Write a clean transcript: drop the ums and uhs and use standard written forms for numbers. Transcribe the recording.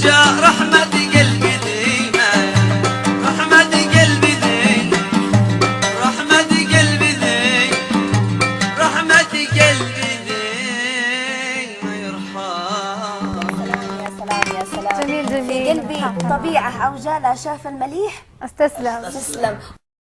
جاء رحمة قلبي ذينا، رحمة قلبي ذينا، رحمة قلبي ذينا، رحمة قلبي ذينا يرحم. يا سلام يا سلام. جميل في جميل. قلبي طبيعة أو جالة شاف المليح استسلم. تسلم.